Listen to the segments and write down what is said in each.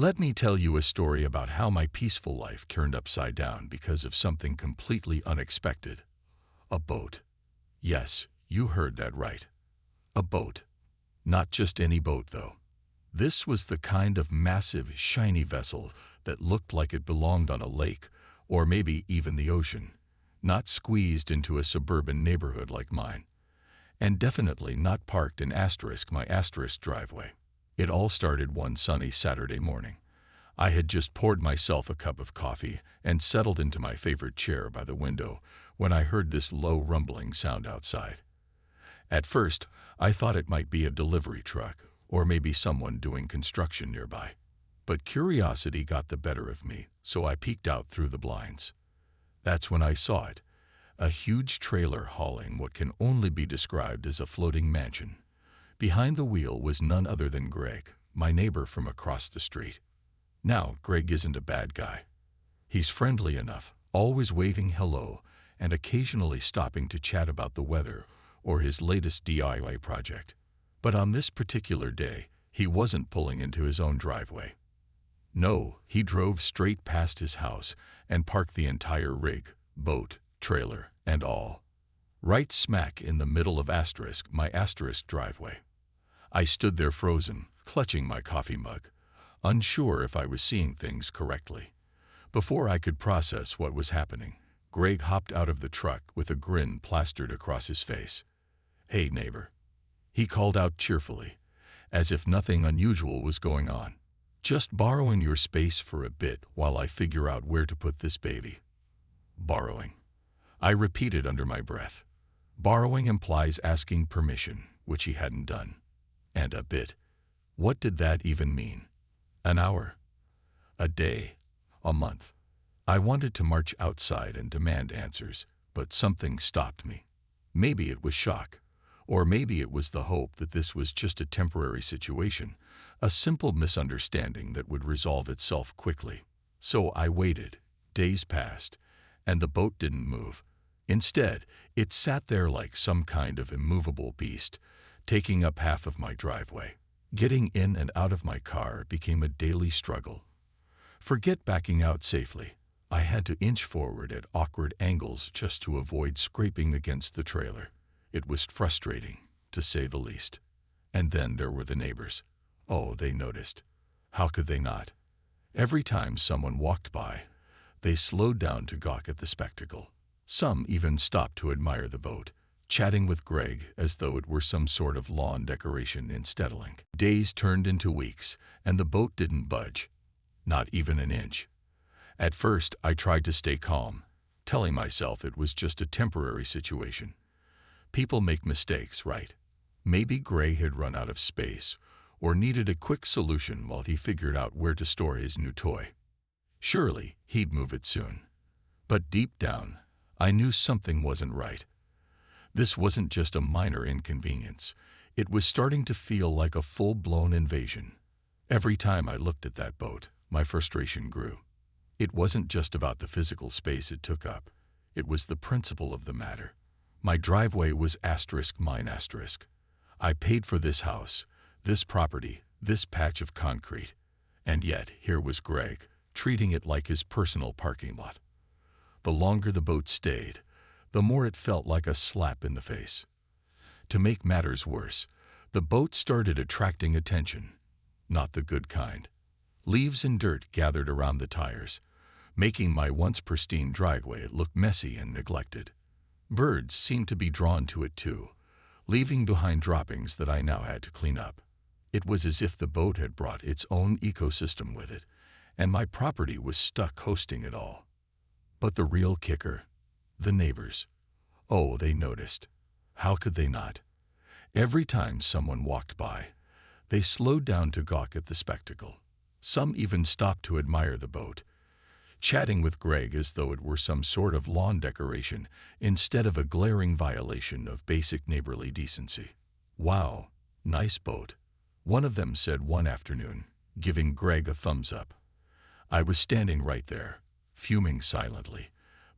Let me tell you a story about how my peaceful life turned upside down because of something completely unexpected. A boat. Yes, you heard that right. A boat. Not just any boat, though. This was the kind of massive, shiny vessel that looked like it belonged on a lake, or maybe even the ocean, not squeezed into a suburban neighborhood like mine, and definitely not parked in my driveway. It all started one sunny Saturday morning. I had just poured myself a cup of coffee and settled into my favorite chair by the window when I heard this low rumbling sound outside. At first, I thought it might be a delivery truck or maybe someone doing construction nearby. But curiosity got the better of me, so I peeked out through the blinds. That's when I saw it, a huge trailer hauling what can only be described as a floating mansion. Behind the wheel was none other than Greg, my neighbor from across the street. Now, Greg isn't a bad guy. He's friendly enough, always waving hello and occasionally stopping to chat about the weather or his latest DIY project. But on this particular day, he wasn't pulling into his own driveway. No, he drove straight past his house and parked the entire rig, boat, trailer, and all, right smack in the middle of my driveway. I stood there frozen, clutching my coffee mug, unsure if I was seeing things correctly. Before I could process what was happening, Greg hopped out of the truck with a grin plastered across his face. "Hey, neighbor," he called out cheerfully, as if nothing unusual was going on. "Just borrowing your space for a bit while I figure out where to put this baby." Borrowing. I repeated under my breath. Borrowing implies asking permission, which he hadn't done. And a bit. What did that even mean? An hour? A day? A month? I wanted to march outside and demand answers, but something stopped me. Maybe it was shock, or maybe it was the hope that this was just a temporary situation, a simple misunderstanding that would resolve itself quickly. So I waited. Days passed, and the boat didn't move. Instead, it sat there like some kind of immovable beast, taking up half of my driveway. Getting in and out of my car became a daily struggle. Forget backing out safely. I had to inch forward at awkward angles just to avoid scraping against the trailer. It was frustrating, to say the least. And then there were the neighbors. Oh, they noticed. How could they not? Every time someone walked by, they slowed down to gawk at the spectacle. Some even stopped to admire the boat, chatting with Greg as though it were some sort of lawn decoration in Steadling. Days turned into weeks, and the boat didn't budge. Not even an inch. At first, I tried to stay calm, telling myself it was just a temporary situation. People make mistakes, right? Maybe Greg had run out of space, or needed a quick solution while he figured out where to store his new toy. Surely, he'd move it soon. But deep down, I knew something wasn't right. This wasn't just a minor inconvenience. It was starting to feel like a full-blown invasion. Every time I looked at that boat, my frustration grew. It wasn't just about the physical space it took up. It was the principle of the matter. My driveway was mine. I paid for this house, this property, this patch of concrete. And yet, here was Greg, treating it like his personal parking lot. The longer the boat stayed, the more it felt like a slap in the face. To make matters worse, the boat started attracting attention. Not the good kind. Leaves and dirt gathered around the tires, making my once pristine driveway look messy and neglected. Birds seemed to be drawn to it too, leaving behind droppings that I now had to clean up. It was as if the boat had brought its own ecosystem with it, and my property was stuck hosting it all. But the real kicker? The neighbors. Oh, they noticed. How could they not? Every time someone walked by, they slowed down to gawk at the spectacle. Some even stopped to admire the boat, chatting with Greg as though it were some sort of lawn decoration instead of a glaring violation of basic neighborly decency. "Wow, nice boat," one of them said one afternoon, giving Greg a thumbs up. I was standing right there, fuming silently,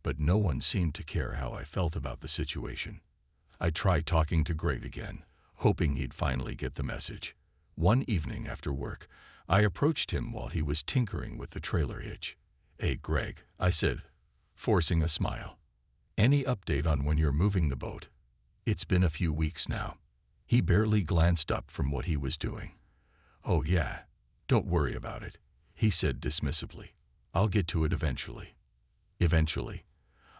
but no one seemed to care how I felt about the situation. I tried talking to Greg again, hoping he'd finally get the message. One evening after work, I approached him while he was tinkering with the trailer hitch. "Hey, Greg," I said, forcing a smile. "Any update on when you're moving the boat? It's been a few weeks now." He barely glanced up from what he was doing. "Oh yeah, don't worry about it," he said dismissively. "I'll get to it eventually." "Eventually,"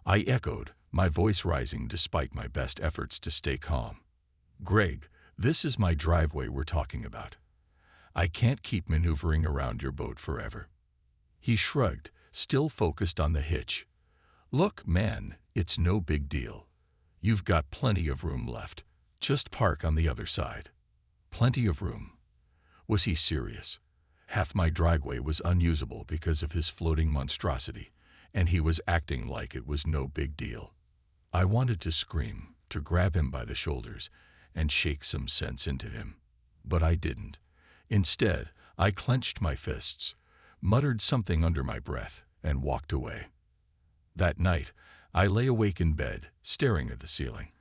I echoed, my voice rising despite my best efforts to stay calm. "Greg, this is my driveway we're talking about. I can't keep maneuvering around your boat forever." He shrugged, still focused on the hitch. "Look, man, it's no big deal. You've got plenty of room left. Just park on the other side." Plenty of room? Was he serious? Half my driveway was unusable because of his floating monstrosity, and he was acting like it was no big deal. I wanted to scream, to grab him by the shoulders, and shake some sense into him. But I didn't. Instead, I clenched my fists, muttered something under my breath, and walked away. That night, I lay awake in bed, staring at the ceiling.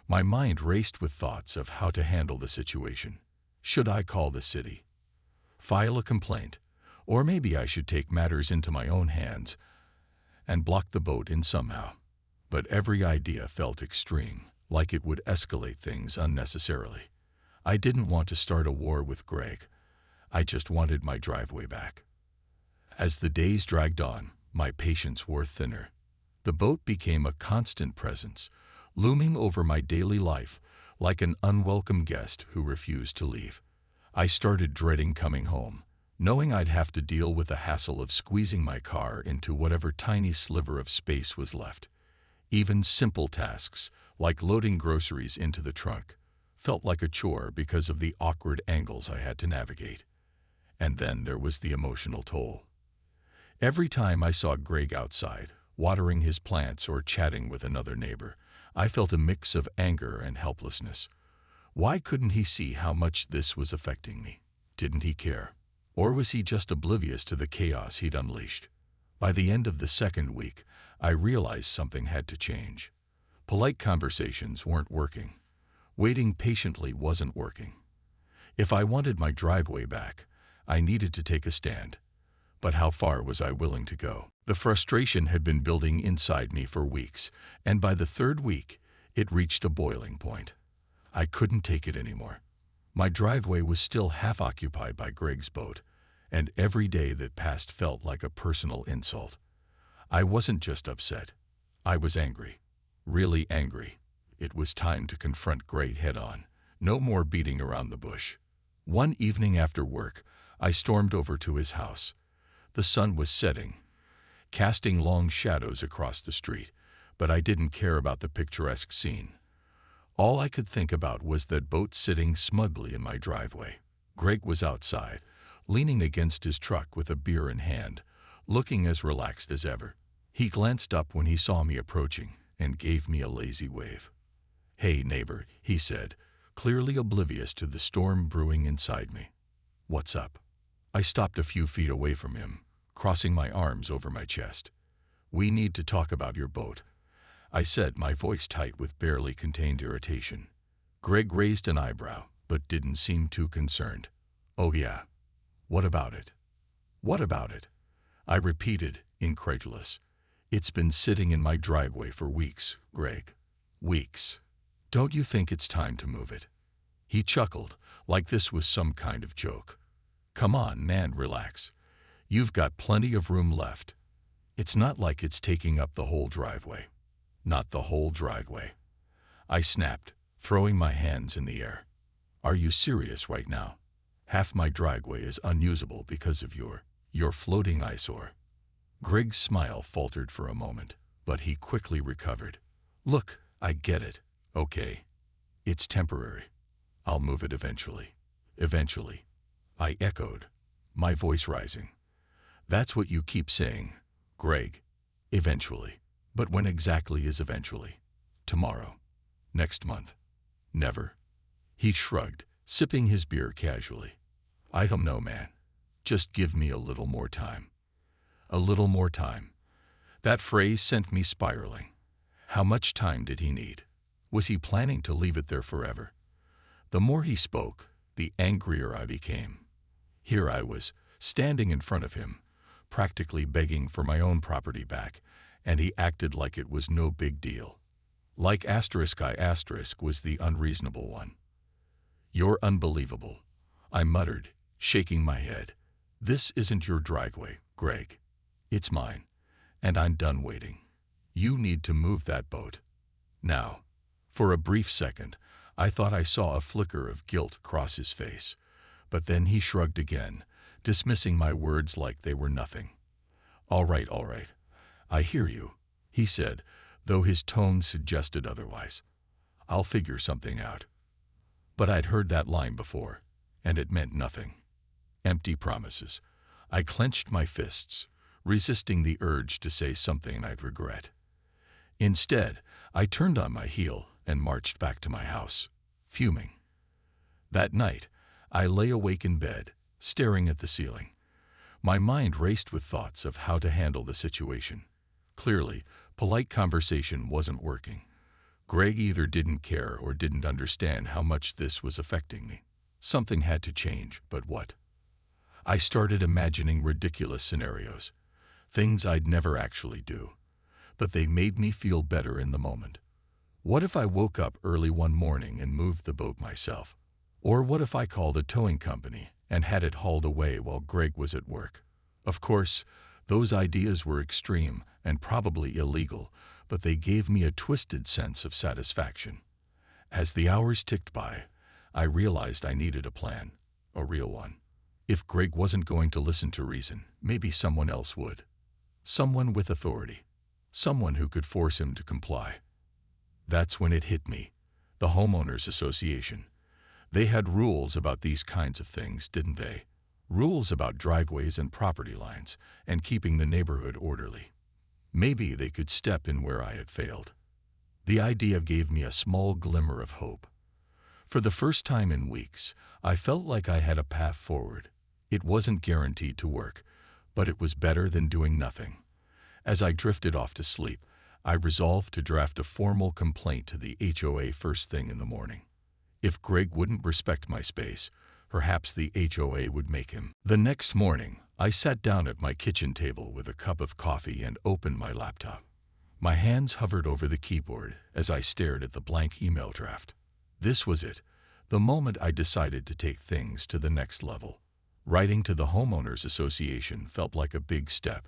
My mind raced with thoughts of how to handle the situation. Should I call the city? File a complaint? Or maybe I should take matters into my own hands and block the boat in somehow. But every idea felt extreme, like it would escalate things unnecessarily. I didn't want to start a war with Greg. I just wanted my driveway back. As the days dragged on, my patience wore thinner. The boat became a constant presence, looming over my daily life like an unwelcome guest who refused to leave. I started dreading coming home, knowing I'd have to deal with the hassle of squeezing my car into whatever tiny sliver of space was left. Even simple tasks, like loading groceries into the trunk, felt like a chore because of the awkward angles I had to navigate. And then there was the emotional toll. Every time I saw Greg outside, watering his plants or chatting with another neighbor, I felt a mix of anger and helplessness. Why couldn't he see how much this was affecting me? Didn't he care? Or was he just oblivious to the chaos he'd unleashed? By the end of the second week, I realized something had to change. Polite conversations weren't working. Waiting patiently wasn't working. If I wanted my driveway back, I needed to take a stand. But how far was I willing to go? The frustration had been building inside me for weeks, and by the third week, it reached a boiling point. I couldn't take it anymore. My driveway was still half occupied by Greg's boat, and every day that passed felt like a personal insult. I wasn't just upset. I was angry. Really angry. It was time to confront Greg head-on. No more beating around the bush. One evening after work, I stormed over to his house. The sun was setting, casting long shadows across the street, but I didn't care about the picturesque scene. All I could think about was that boat sitting smugly in my driveway. Greg was outside, leaning against his truck with a beer in hand, looking as relaxed as ever. He glanced up when he saw me approaching and gave me a lazy wave. "Hey, neighbor," he said, clearly oblivious to the storm brewing inside me. "What's up?" I stopped a few feet away from him, crossing my arms over my chest. "We need to talk about your boat," I said, my voice tight with barely contained irritation. Greg raised an eyebrow, but didn't seem too concerned. "Oh yeah? What about it?" "What about it?" I repeated, incredulous. "It's been sitting in my driveway for weeks, Greg. Weeks. Don't you think it's time to move it?" He chuckled, like this was some kind of joke. "Come on, man, relax. You've got plenty of room left. It's not like it's taking up the whole driveway." "Not the whole driveway," I snapped, throwing my hands in the air. "Are you serious right now? Half my driveway is unusable because of your floating eyesore." Greg's smile faltered for a moment, but he quickly recovered. "Look, I get it. Okay. It's temporary. I'll move it eventually." "Eventually," I echoed, my voice rising. "That's what you keep saying, Greg. Eventually. But when exactly is eventually? Tomorrow? Next month? Never?" He shrugged, sipping his beer casually. "I don't know, man. Just give me a little more time." A little more time. That phrase sent me spiraling. How much time did he need? Was he planning to leave it there forever? The more he spoke, the angrier I became. Here I was, standing in front of him, practically begging for my own property back, and he acted like it was no big deal. Like I was the unreasonable one. "You're unbelievable," I muttered, shaking my head. "This isn't your driveway, Greg. It's mine, and I'm done waiting. You need to move that boat now." For a brief second, I thought I saw a flicker of guilt cross his face, but then he shrugged again, dismissing my words like they were nothing. All right. I hear you," he said, though his tone suggested otherwise. "I'll figure something out." But I'd heard that line before, and it meant nothing. Empty promises. I clenched my fists, resisting the urge to say something I'd regret. Instead, I turned on my heel and marched back to my house, fuming. That night, I lay awake in bed, staring at the ceiling. My mind raced with thoughts of how to handle the situation. Clearly, polite conversation wasn't working. Greg either didn't care or didn't understand how much this was affecting me. Something had to change, but what? I started imagining ridiculous scenarios, things I'd never actually do, but they made me feel better in the moment. What if I woke up early one morning and moved the boat myself? Or what if I called a towing company and had it hauled away while Greg was at work? Of course, those ideas were extreme and probably illegal, but they gave me a twisted sense of satisfaction. As the hours ticked by, I realized I needed a plan, a real one. If Greg wasn't going to listen to reason, maybe someone else would. Someone with authority. Someone who could force him to comply. That's when it hit me. The homeowners association. They had rules about these kinds of things, didn't they? Rules about driveways and property lines, and keeping the neighborhood orderly. Maybe they could step in where I had failed. The idea gave me a small glimmer of hope. For the first time in weeks, I felt like I had a path forward. It wasn't guaranteed to work, but it was better than doing nothing. As I drifted off to sleep, I resolved to draft a formal complaint to the HOA first thing in the morning. If Greg wouldn't respect my space, perhaps the HOA would make him. The next morning, I sat down at my kitchen table with a cup of coffee and opened my laptop. My hands hovered over the keyboard as I stared at the blank email draft. This was it, the moment I decided to take things to the next level. Writing to the homeowners association felt like a big step,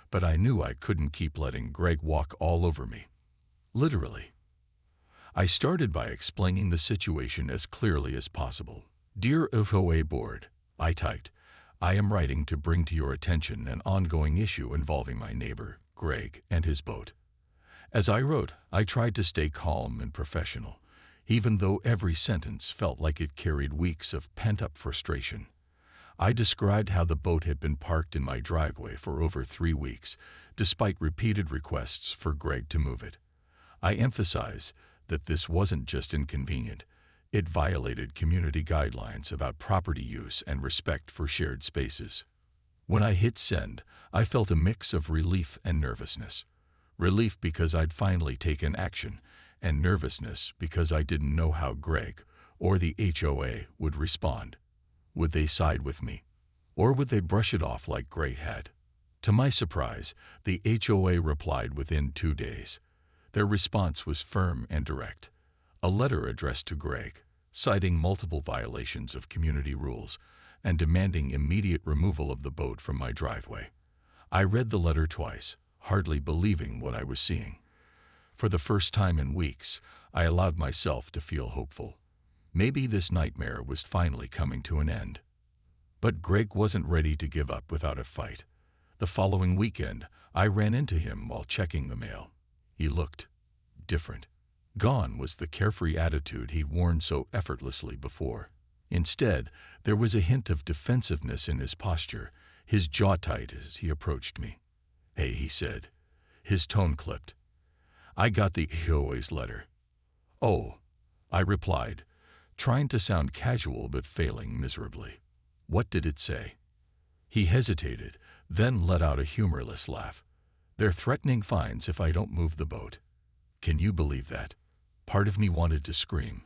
but I knew I couldn't keep letting Greg walk all over me. Literally. I started by explaining the situation as clearly as possible. "Dear HOA Board," I typed, "I am writing to bring to your attention an ongoing issue involving my neighbor, Greg, and his boat." As I wrote, I tried to stay calm and professional, even though every sentence felt like it carried weeks of pent-up frustration. I described how the boat had been parked in my driveway for over 3 weeks, despite repeated requests for Greg to move it. I emphasized that this wasn't just inconvenient, it violated community guidelines about property use and respect for shared spaces. When I hit send, I felt a mix of relief and nervousness. Relief because I'd finally taken action, and nervousness because I didn't know how Greg or the HOA would respond. Would they side with me? Or would they brush it off like Greg had? To my surprise, the HOA replied within 2 days. Their response was firm and direct. A letter addressed to Greg, citing multiple violations of community rules and demanding immediate removal of the boat from my driveway. I read the letter twice, hardly believing what I was seeing. For the first time in weeks, I allowed myself to feel hopeful. Maybe this nightmare was finally coming to an end. But Greg wasn't ready to give up without a fight. The following weekend, I ran into him while checking the mail. He looked different. Gone was the carefree attitude he'd worn so effortlessly before. Instead, there was a hint of defensiveness in his posture, his jaw tight as he approached me. "Hey," he said. His tone clipped. "I got the HOA's letter." "Oh," I replied, trying to sound casual but failing miserably. "What did it say?" He hesitated, then let out a humorless laugh. "They're threatening fines if I don't move the boat." Can you believe that? Part of me wanted to scream.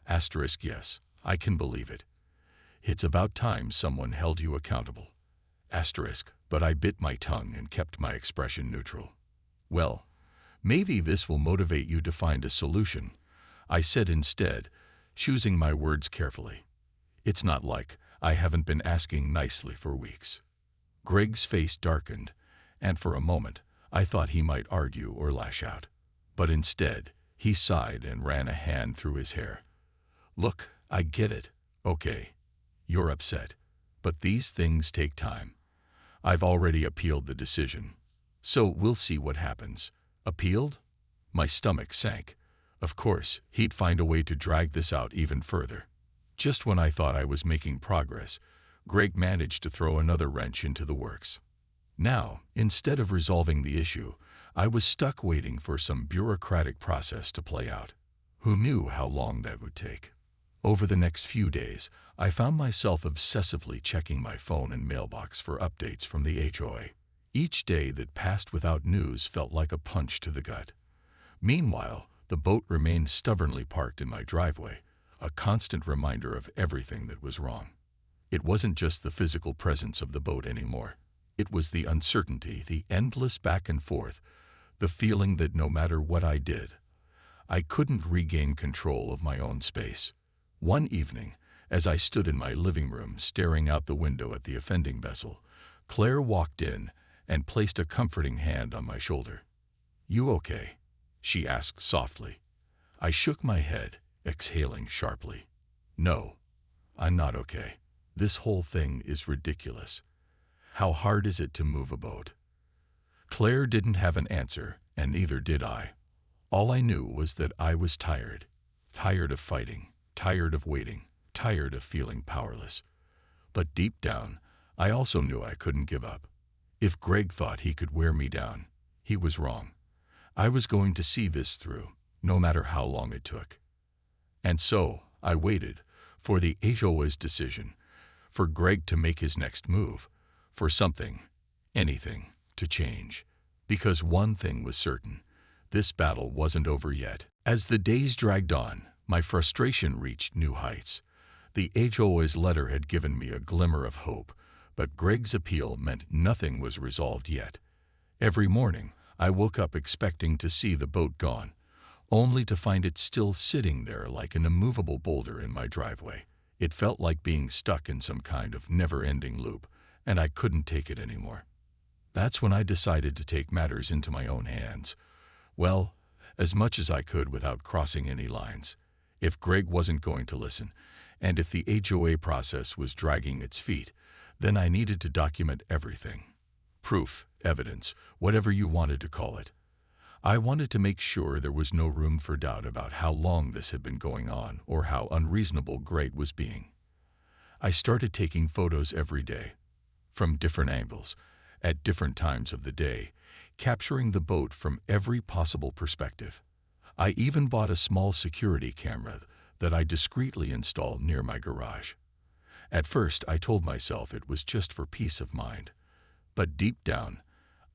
Yes, I can believe it. It's about time someone held you accountable. Asterisk, but I bit my tongue and kept my expression neutral. Well, maybe this will motivate you to find a solution, I said instead, choosing my words carefully. It's not like I haven't been asking nicely for weeks. Greg's face darkened, and for a moment I thought he might argue or lash out. But instead, he sighed and ran a hand through his hair. Look, I get it. Okay. You're upset. But these things take time. I've already appealed the decision. So we'll see what happens. Appealed? My stomach sank. Of course, he'd find a way to drag this out even further. Just when I thought I was making progress, Greg managed to throw another wrench into the works. Now, instead of resolving the issue, I was stuck waiting for some bureaucratic process to play out. Who knew how long that would take? Over the next few days, I found myself obsessively checking my phone and mailbox for updates from the HOA. Each day that passed without news felt like a punch to the gut. Meanwhile, the boat remained stubbornly parked in my driveway, a constant reminder of everything that was wrong. It wasn't just the physical presence of the boat anymore. It was the uncertainty, the endless back and forth, the feeling that no matter what I did, I couldn't regain control of my own space. One evening, as I stood in my living room staring out the window at the offending vessel, Claire walked in and placed a comforting hand on my shoulder. "You okay?" she asked softly. I shook my head, exhaling sharply. "No, I'm not okay. This whole thing is ridiculous. How hard is it to move a boat?" Claire didn't have an answer, and neither did I. All I knew was that I was tired. Tired of fighting, tired of waiting, tired of feeling powerless. But deep down, I also knew I couldn't give up. If Greg thought he could wear me down, he was wrong. I was going to see this through, no matter how long it took. And so, I waited for the HOA's decision, for Greg to make his next move, for something, anything, to change. Because one thing was certain, this battle wasn't over yet. As the days dragged on, my frustration reached new heights. The HOA's letter had given me a glimmer of hope, but Greg's appeal meant nothing was resolved yet. Every morning, I woke up expecting to see the boat gone, only to find it still sitting there like an immovable boulder in my driveway. It felt like being stuck in some kind of never-ending loop, and I couldn't take it anymore. That's when I decided to take matters into my own hands. Well, as much as I could without crossing any lines. If Greg wasn't going to listen, and if the HOA process was dragging its feet, then I needed to document everything. Proof, evidence, whatever you wanted to call it. I wanted to make sure there was no room for doubt about how long this had been going on or how unreasonable Greg was being. I started taking photos every day, from different angles, at different times of the day, capturing the boat from every possible perspective. I even bought a small security camera that I discreetly installed near my garage. At first, I told myself it was just for peace of mind. But deep down,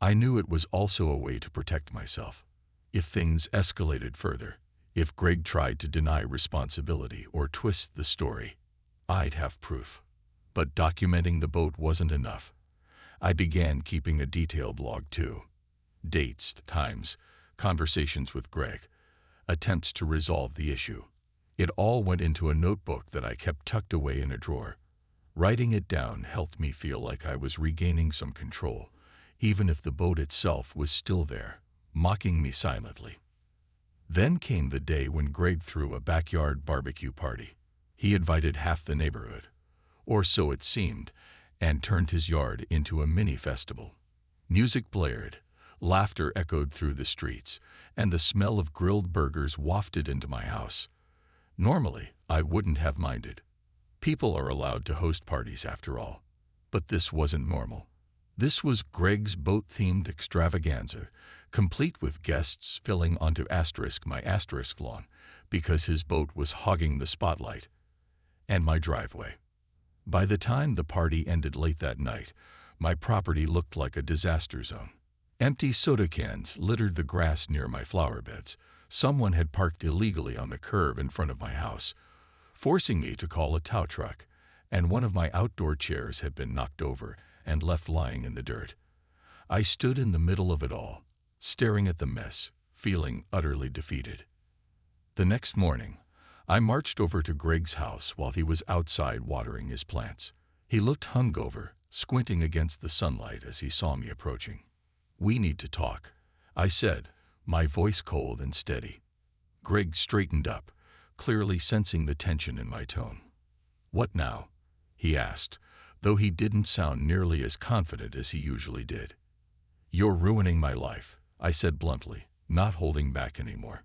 I knew it was also a way to protect myself. If things escalated further, if Greg tried to deny responsibility or twist the story, I'd have proof. But documenting the boat wasn't enough. I began keeping a detailed log too. Dates, times, conversations with Greg, attempts to resolve the issue. It all went into a notebook that I kept tucked away in a drawer. Writing it down helped me feel like I was regaining some control, even if the boat itself was still there, mocking me silently. Then came the day when Greg threw a backyard barbecue party. He invited half the neighborhood, or so it seemed, and turned his yard into a mini festival. Music blared, laughter echoed through the streets, and the smell of grilled burgers wafted into my house. Normally, I wouldn't have minded. People are allowed to host parties after all. But this wasn't normal. This was Greg's boat-themed extravaganza, complete with guests filling onto my lawn, because his boat was hogging the spotlight, and my driveway. By the time the party ended late that night, my property looked like a disaster zone. Empty soda cans littered the grass near my flower beds. Someone had parked illegally on the curb in front of my house, forcing me to call a tow truck, and one of my outdoor chairs had been knocked over and left lying in the dirt. I stood in the middle of it all, staring at the mess, feeling utterly defeated. The next morning, I marched over to Greg's house while he was outside watering his plants. He looked hungover, squinting against the sunlight as he saw me approaching. "We need to talk," I said, my voice cold and steady. Greg straightened up, clearly sensing the tension in my tone. "What now?" he asked, though he didn't sound nearly as confident as he usually did. "You're ruining my life," I said bluntly, not holding back anymore.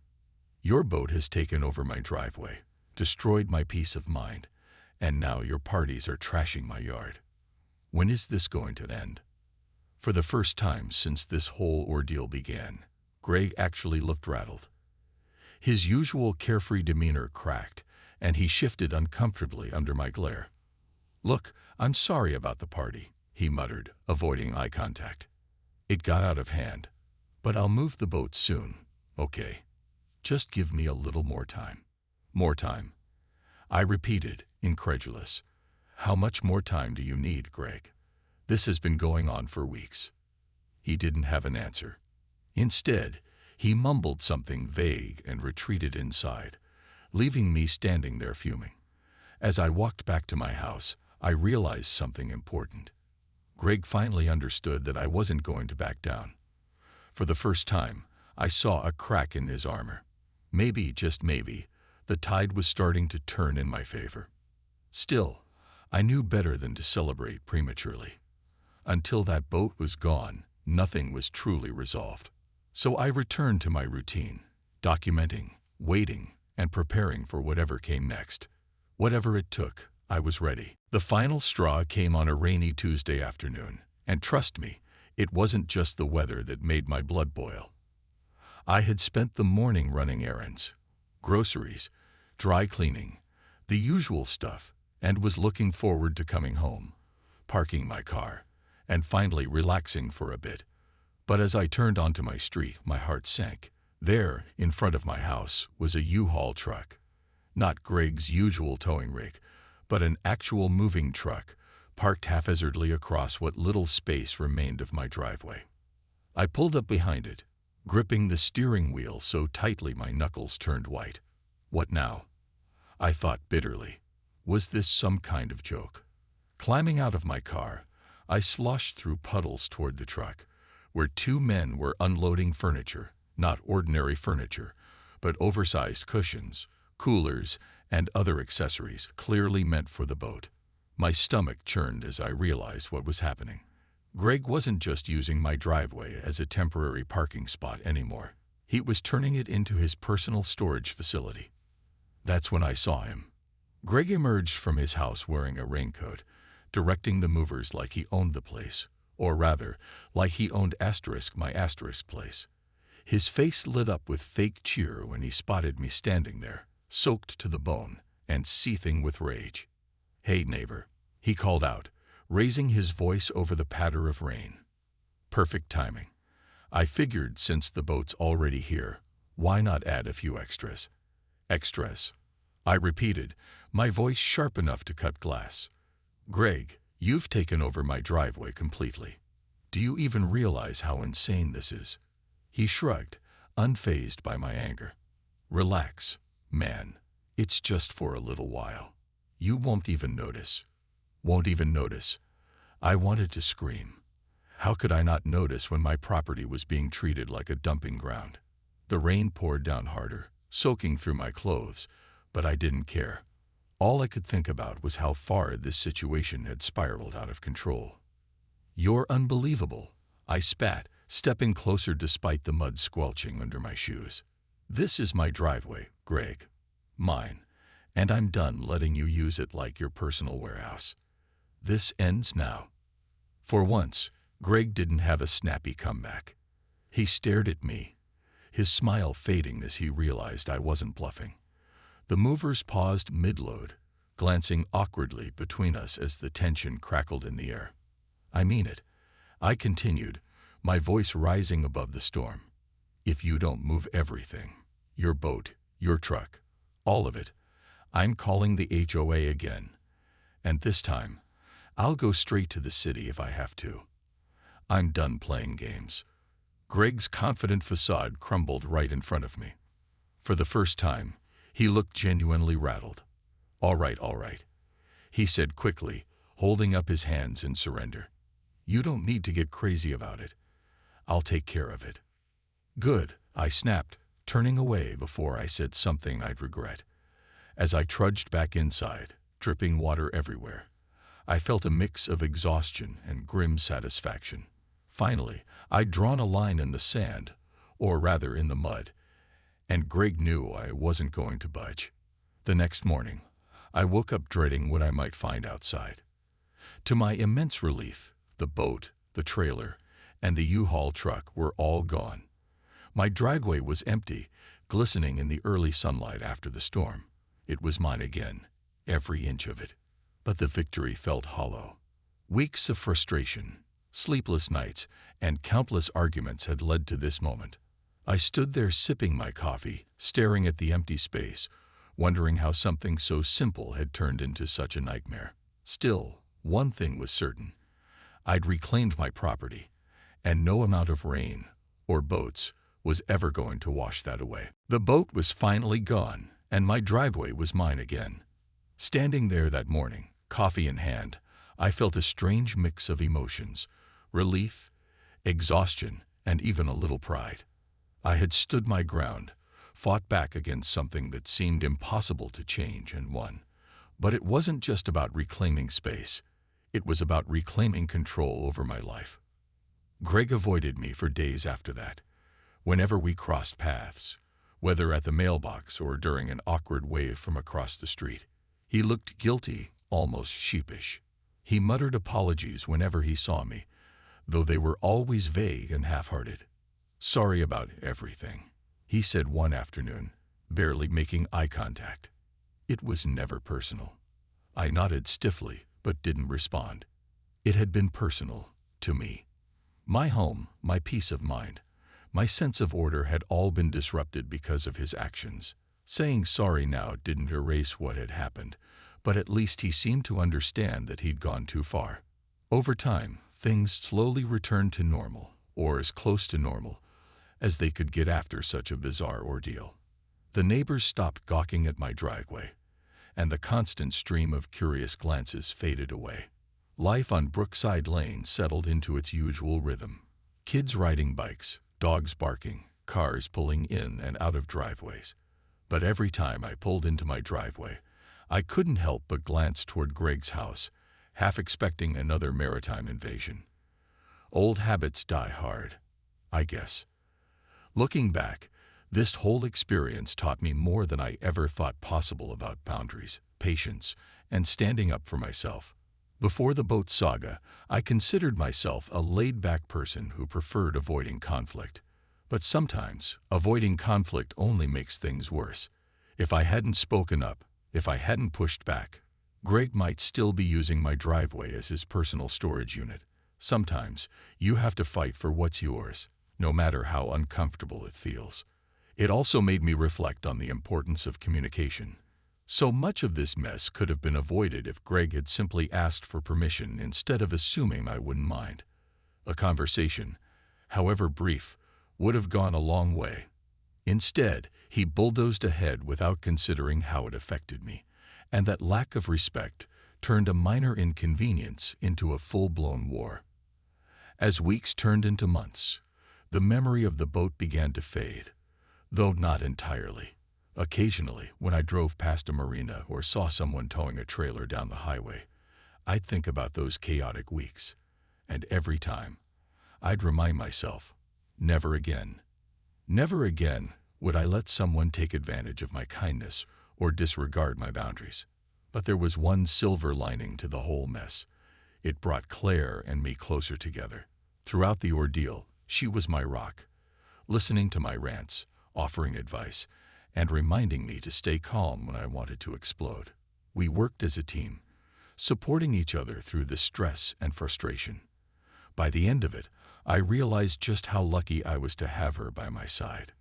"Your boat has taken over my driveway, destroyed my peace of mind, and now your parties are trashing my yard. When is this going to end?" For the first time since this whole ordeal began, Greg actually looked rattled. His usual carefree demeanor cracked, and he shifted uncomfortably under my glare. "Look, I'm sorry about the party," he muttered, avoiding eye contact. "It got out of hand, but I'll move the boat soon, okay? Just give me a little more time." "More time?" I repeated, incredulous. "How much more time do you need, Greg? This has been going on for weeks." He didn't have an answer. Instead, he mumbled something vague and retreated inside, leaving me standing there fuming. As I walked back to my house, I realized something important. Greg finally understood that I wasn't going to back down. For the first time, I saw a crack in his armor. Maybe, just maybe, the tide was starting to turn in my favor. Still, I knew better than to celebrate prematurely. Until that boat was gone, nothing was truly resolved. So I returned to my routine, documenting, waiting, and preparing for whatever came next. Whatever it took, I was ready. The final straw came on a rainy Tuesday afternoon, and trust me, it wasn't just the weather that made my blood boil. I had spent the morning running errands, groceries, dry cleaning, the usual stuff, and was looking forward to coming home, parking my car, and finally relaxing for a bit. But as I turned onto my street, my heart sank. There, in front of my house, was a U-Haul truck. Not Greg's usual towing rig, but an actual moving truck, parked haphazardly across what little space remained of my driveway. I pulled up behind it, gripping the steering wheel so tightly my knuckles turned white. What now? I thought bitterly. Was this some kind of joke? Climbing out of my car, I sloshed through puddles toward the truck, where two men were unloading furniture, not ordinary furniture, but oversized cushions, coolers, and other accessories clearly meant for the boat. My stomach churned as I realized what was happening. Greg wasn't just using my driveway as a temporary parking spot anymore. He was turning it into his personal storage facility. That's when I saw him. Greg emerged from his house wearing a raincoat, directing the movers like he owned the place, or rather, like he owned my place. His face lit up with fake cheer when he spotted me standing there, soaked to the bone and seething with rage. "Hey, neighbor," he called out, raising his voice over the patter of rain. Perfect timing. I figured since the boat's already here, why not add a few extras? "Extras," I repeated, my voice sharp enough to cut glass. "Greg, you've taken over my driveway completely. Do you even realize how insane this is?" He shrugged, unfazed by my anger. "Relax, man. It's just for a little while. You won't even notice." "Won't even notice." I wanted to scream. How could I not notice when my property was being treated like a dumping ground? The rain poured down harder, soaking through my clothes, but I didn't care. All I could think about was how far this situation had spiraled out of control. "You're unbelievable," I spat, stepping closer despite the mud squelching under my shoes. "This is my driveway, Greg. Mine. And I'm done letting you use it like your personal warehouse. This ends now." For once, Greg didn't have a snappy comeback. He stared at me, his smile fading as he realized I wasn't bluffing. The movers paused mid-load, glancing awkwardly between us as the tension crackled in the air. "I mean it," I continued, my voice rising above the storm. "If you don't move everything, your boat, your truck, all of it, I'm calling the HOA again. And this time, I'll go straight to the city if I have to. I'm done playing games. Greg's confident facade crumbled right in front of me. For the first time, he looked genuinely rattled. All right, he said quickly, holding up his hands in surrender. You don't need to get crazy about it. I'll take care of it. Good, I snapped, turning away before I said something I'd regret. As I trudged back inside, dripping water everywhere, I felt a mix of exhaustion and grim satisfaction. Finally, I'd drawn a line in the sand, or rather in the mud, and Greg knew I wasn't going to budge. The next morning, I woke up dreading what I might find outside. To my immense relief, the boat, the trailer, and the U-Haul truck were all gone. My driveway was empty, glistening in the early sunlight after the storm. It was mine again, every inch of it. But the victory felt hollow. Weeks of frustration, sleepless nights, and countless arguments had led to this moment. I stood there sipping my coffee, staring at the empty space, wondering how something so simple had turned into such a nightmare. Still, one thing was certain. I'd reclaimed my property, and no amount of rain or boats was ever going to wash that away. The boat was finally gone, and my driveway was mine again. Standing there that morning, coffee in hand, I felt a strange mix of emotions: relief, exhaustion, and even a little pride. I had stood my ground, fought back against something that seemed impossible to change, and won. But it wasn't just about reclaiming space. It was about reclaiming control over my life. Greg avoided me for days after that. Whenever we crossed paths, whether at the mailbox or during an awkward wave from across the street, he looked guilty, almost sheepish. He muttered apologies whenever he saw me, though they were always vague and half-hearted. Sorry about everything, he said one afternoon, barely making eye contact. It was never personal. I nodded stiffly, but didn't respond. It had been personal to me. My home, my peace of mind, my sense of order had all been disrupted because of his actions. Saying sorry now didn't erase what had happened, but at least he seemed to understand that he'd gone too far. Over time, things slowly returned to normal, or as close to normal as they could get after such a bizarre ordeal. The neighbors stopped gawking at my driveway, and the constant stream of curious glances faded away. Life on Brookside Lane settled into its usual rhythm. Kids riding bikes, dogs barking, cars pulling in and out of driveways. But every time I pulled into my driveway, I couldn't help but glance toward Greg's house, half expecting another maritime invasion. Old habits die hard, I guess. Looking back, this whole experience taught me more than I ever thought possible about boundaries, patience, and standing up for myself. Before the boat saga, I considered myself a laid-back person who preferred avoiding conflict. But sometimes, avoiding conflict only makes things worse. If I hadn't spoken up, if I hadn't pushed back, Greg might still be using my driveway as his personal storage unit. Sometimes, you have to fight for what's yours, no matter how uncomfortable it feels. It also made me reflect on the importance of communication. So much of this mess could have been avoided if Greg had simply asked for permission instead of assuming I wouldn't mind. A conversation, however brief, would have gone a long way. Instead, he bulldozed ahead without considering how it affected me, and that lack of respect turned a minor inconvenience into a full-blown war. As weeks turned into months, the memory of the boat began to fade, though not entirely. Occasionally, when I drove past a marina or saw someone towing a trailer down the highway, I'd think about those chaotic weeks, and every time, I'd remind myself, never again. Never again would I let someone take advantage of my kindness or disregard my boundaries. But there was one silver lining to the whole mess. It brought Claire and me closer together. Throughout the ordeal, she was my rock, listening to my rants, offering advice, and reminding me to stay calm when I wanted to explode. We worked as a team, supporting each other through the stress and frustration. By the end of it, I realized just how lucky I was to have her by my side.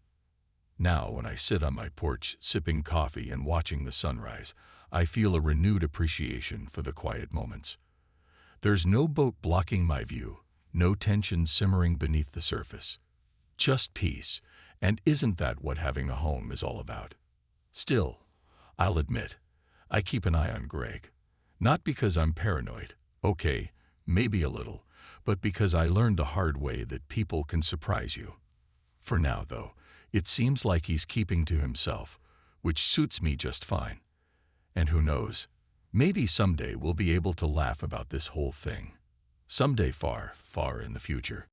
Now, when I sit on my porch sipping coffee and watching the sunrise, I feel a renewed appreciation for the quiet moments. There's no boat blocking my view, no tension simmering beneath the surface. Just peace, and isn't that what having a home is all about? Still, I'll admit, I keep an eye on Greg. Not because I'm paranoid, okay, maybe a little, but because I learned the hard way that people can surprise you. For now, though, it seems like he's keeping to himself, which suits me just fine. And who knows, maybe someday we'll be able to laugh about this whole thing. Someday far, far in the future.